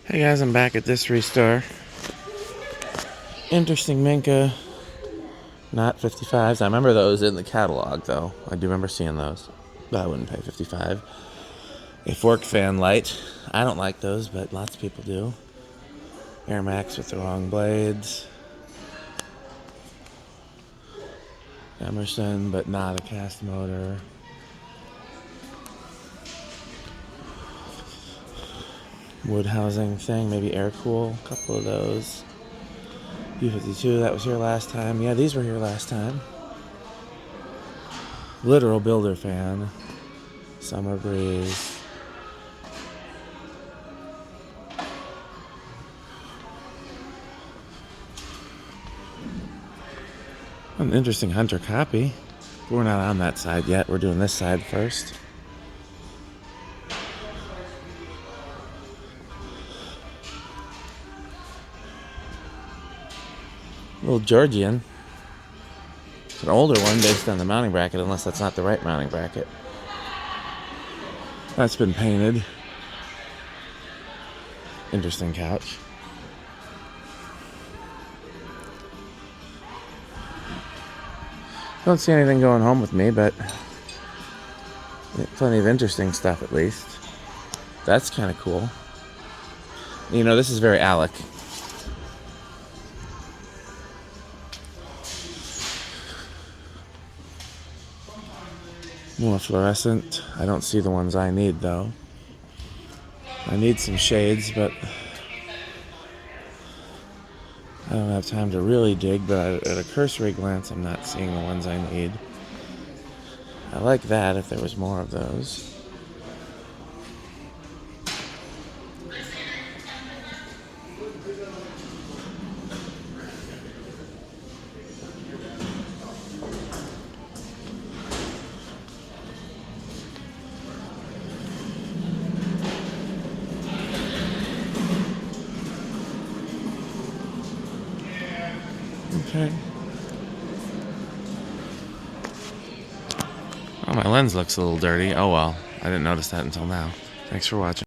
Hey guys, I'm back at this restore. Interesting Minka, not 55s. I remember those in the catalog though. I do remember seeing those, but I wouldn't pay 55. A fork fan light. I don't like those, but lots of people do. Air Max with the wrong blades. Emerson, but not a cast motor. Wood housing thing, maybe air cool. A couple of those. U52, that was here last time. Yeah, these were here last time. Literal builder fan. Summer breeze. An interesting Hunter copy. We're not on that side yet. We're doing this side first. A little Georgian. It's an older one based on the mounting bracket, unless that's not the right mounting bracket. That's been painted. Interesting couch. Don't see anything going home with me, but plenty of interesting stuff at least. That's kind of cool. You know, this is very Alec. More fluorescent. I don't see the ones I need though. I need some shades, but I don't have time to really dig, but at a cursory glance, I'm not seeing the ones I need. I like that if there was more of those. Okay. Oh, my lens looks a little dirty. Oh well, I didn't notice that until now. Thanks for watching.